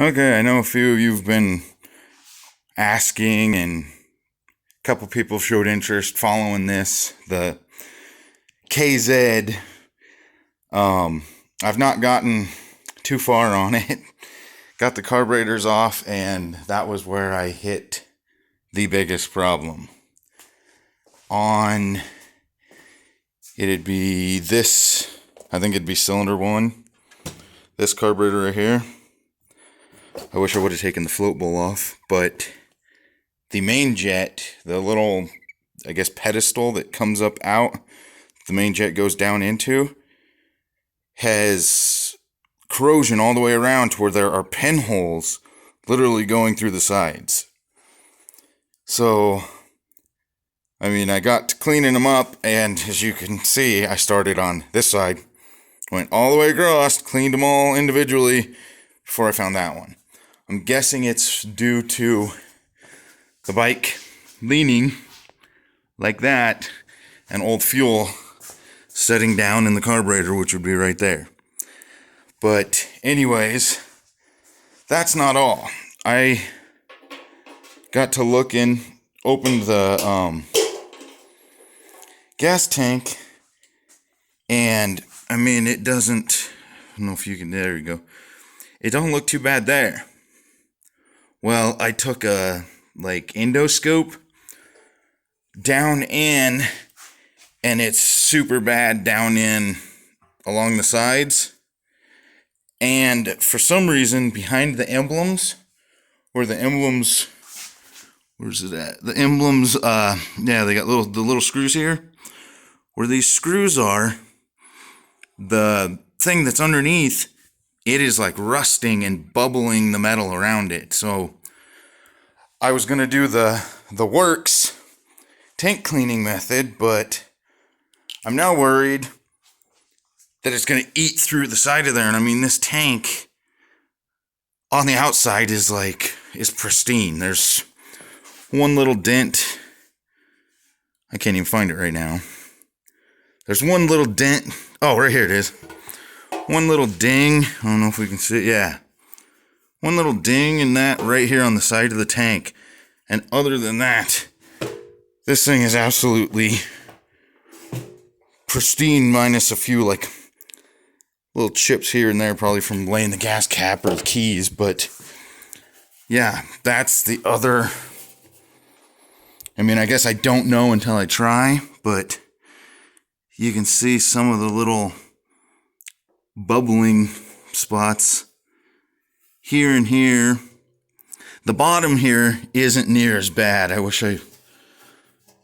Okay, I know a few of you've been asking, and a couple people showed interest following this. The Kay Zed. I've not gotten too far on it. Got the carburetors off, and that was where I hit the biggest problem. On it'd be this, I think it'd be cylinder one. This carburetor right here. I wish I would have taken the float bowl off, but the main jet, the little, I guess, pedestal that comes up out, the main jet goes down into, has corrosion all the way around to where there are pinholes literally going through the sides. So, I got to cleaning them up, and as you can see, I started on this side, went all the way across, cleaned them all individually before I found that one. I'm guessing it's due to the bike leaning like that and old fuel setting down in the carburetor, which would be right there. But anyways, that's not all. I got to looking, opened the gas tank, and it doesn't, I don't know if you can, there you go. It don't look too bad there. Well, I took a endoscope down in, and it's super bad down in along the sides. And for some reason, behind the emblems, where's it at? The emblems, they got the little screws here. Where these screws are, the thing that's underneath, it is like rusting and bubbling the metal around it. So I was going to do the works tank cleaning method, but I'm now worried that it's going to eat through the side of there. And this tank on the outside is pristine. There's one little dent. I can't even find it right now. There's one little dent. Oh, right here it is. One little ding. I don't know if we can see it. Yeah. One little ding in that right here on the side of the tank. And other than that, this thing is absolutely pristine, minus a few little chips here and there, probably from laying the gas cap or the keys. But yeah, that's the other. I guess I don't know until I try, but you can see some of the little bubbling spots here and here. The bottom here isn't near as bad. I wish I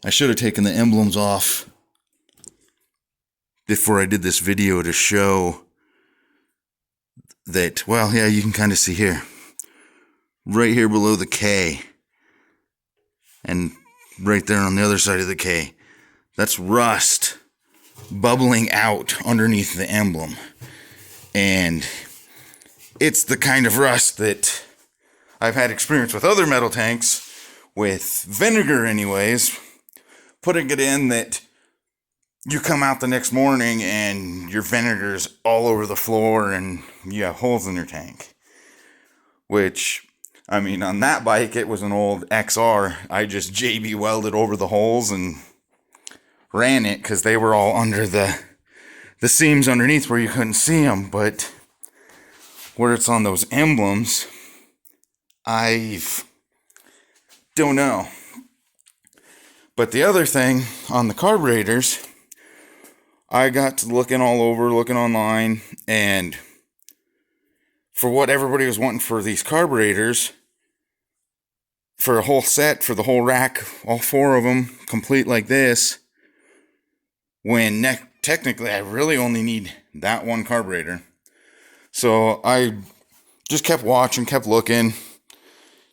should have taken the emblems off before I did this video to show that, well, yeah, you can kind of see here. Right here below the K. And right there on the other side of the K. That's rust bubbling out underneath the emblem. And it's the kind of rust that I've had experience with other metal tanks, with vinegar anyways, putting it in, that you come out the next morning and your vinegar's all over the floor and you have holes in your tank. Which, on that bike, it was an old XR. I just JB welded over the holes and ran it because they were all under the seams underneath where you couldn't see them. But where it's on those emblems, I don't know. But the other thing on the carburetors, I got to looking all over, looking online, and for what everybody was wanting for these carburetors, for a whole set, for the whole rack, all four of them, complete like this, when technically I really only need that one carburetor. So I just kept watching, kept looking.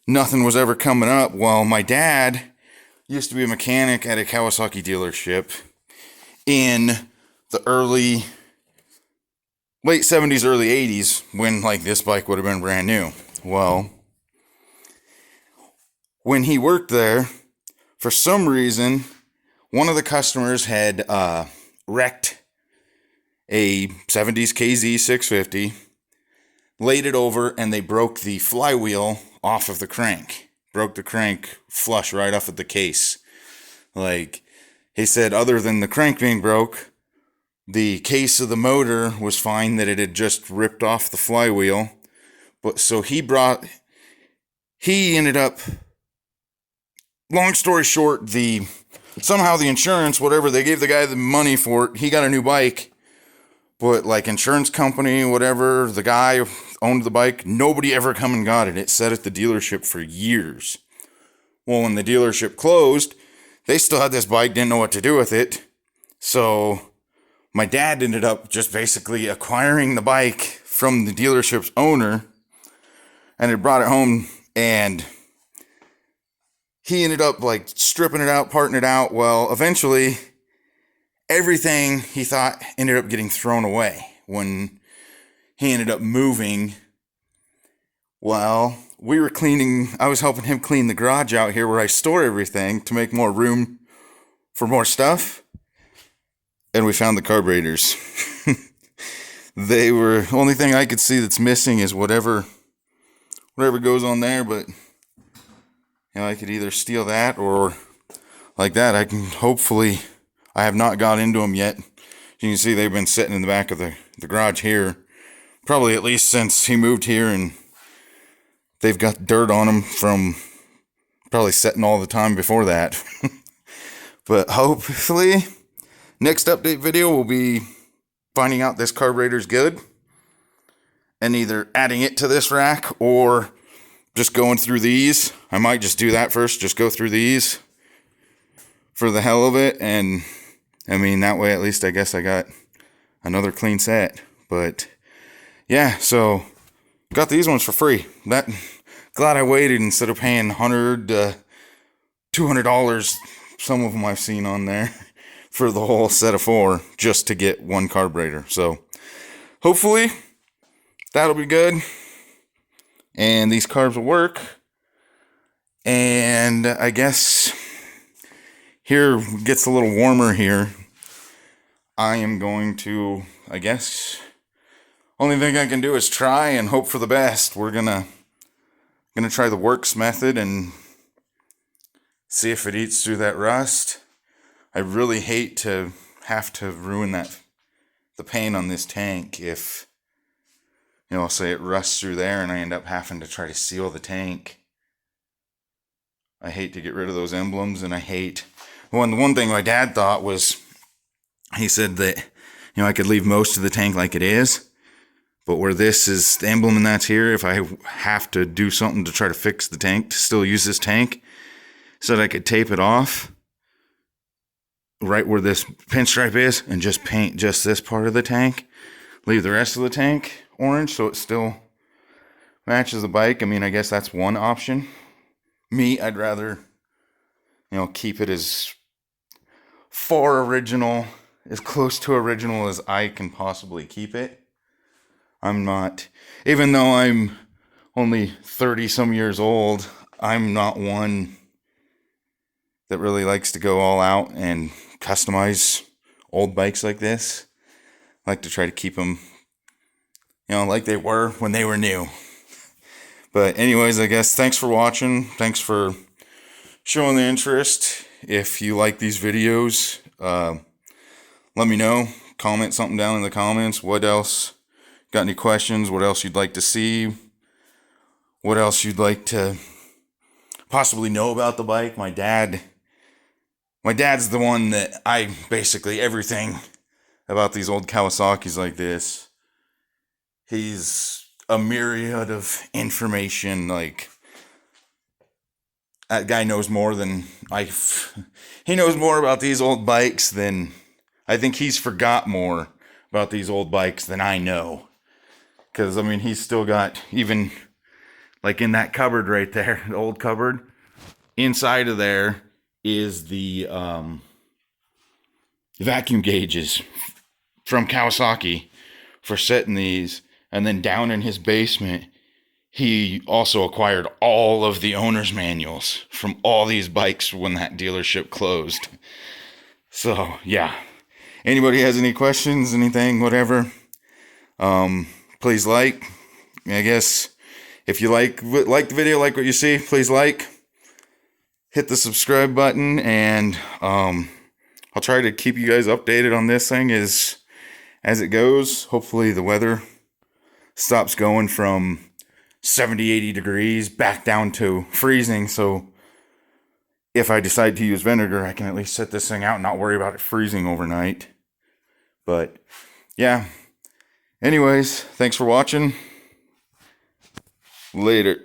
Nothing was ever coming up. Well, my dad used to be a mechanic at a Kawasaki dealership in the late 70s, early 80s, when this bike would have been brand new. Well, when he worked there, for some reason, one of the customers had wrecked a 70s KZ 650. laid it over, and they broke the flywheel off of the crank. Broke the crank flush right off of the case. Like, he said, other than the crank being broke, the case of the motor was fine, that it had just ripped off the flywheel. But so he ended up, long story short, somehow the insurance, whatever, they gave the guy the money for it. He got a new bike. But like insurance company, whatever, the guy who owned the bike, nobody ever come and got it. It sat at the dealership for years. Well, when the dealership closed, they still had this bike, didn't know what to do with it. So my dad ended up just basically acquiring the bike from the dealership's owner, and he brought it home, and he ended up like stripping it out, parting it out. Well, eventually everything he thought ended up getting thrown away when he ended up moving. Well, I was helping him clean the garage out here where I store everything to make more room for more stuff. And we found the carburetors. Only thing I could see that's missing is whatever goes on there, but I could either steal that or like that. I have not got into them yet. You can see they've been sitting in the back of the garage here, probably at least since he moved here, and they've got dirt on them from probably sitting all the time before that. But hopefully, next update video will be finding out this carburetor's good and either adding it to this rack or just going through these. I might just do that first, just go through these for the hell of it, and I mean, that way at least I guess I got another clean set. But yeah, so got these ones for free. Glad I waited instead of paying $100 $200. Some of them I've seen on there for the whole set of 4 just to get one carburetor. So hopefully that'll be good, and these carbs will work. And I guess here gets a little warmer here. I am going to, I guess, only thing I can do is try and hope for the best. We're gonna try the works method and see if it eats through that rust. I really hate to have to ruin the paint on this tank if, say it rusts through there and I end up having to try to seal the tank. I hate to get rid of those emblems, and I hate... the one thing my dad thought was, he said that, I could leave most of the tank like it is, but where this is the emblem and that's here, if I have to do something to try to fix the tank, to still use this tank, so that I could tape it off right where this pinstripe is and just paint just this part of the tank, leave the rest of the tank orange so it still matches the bike. I mean, I guess that's one option. Me, I'd rather, keep it as far original, as close to original as I can possibly keep it. I'm not, even though I'm only 30 some years old, I'm not one that really likes to go all out and customize old bikes like this. I like to try to keep them, like they were when they were new. But anyways, I guess thanks for watching. Thanks for showing the interest. If you like these videos, let me know. Comment something down in the comments. What else? Got any questions? What else you'd like to see? What else you'd like to possibly know about the bike? My dad's the one that basically everything about these old Kawasaki's like this. He's a myriad of information. Like, that guy knows more than he knows more about these old bikes than, I think he's forgot more about these old bikes than I know. Because, he's still got, even like in that cupboard right there, the old cupboard, inside of there is the vacuum gauges from Kawasaki for setting these. And then down in his basement, he also acquired all of the owner's manuals from all these bikes when that dealership closed. So, yeah. Anybody has any questions, anything, whatever, please like, I guess if you like the video, like what you see, please hit the subscribe button, and I'll try to keep you guys updated on this thing as it goes. Hopefully the weather stops going from 70-80 degrees back down to freezing, so if I decide to use vinegar, I can at least set this thing out and not worry about it freezing overnight. But yeah, anyways, thanks for watching. Later.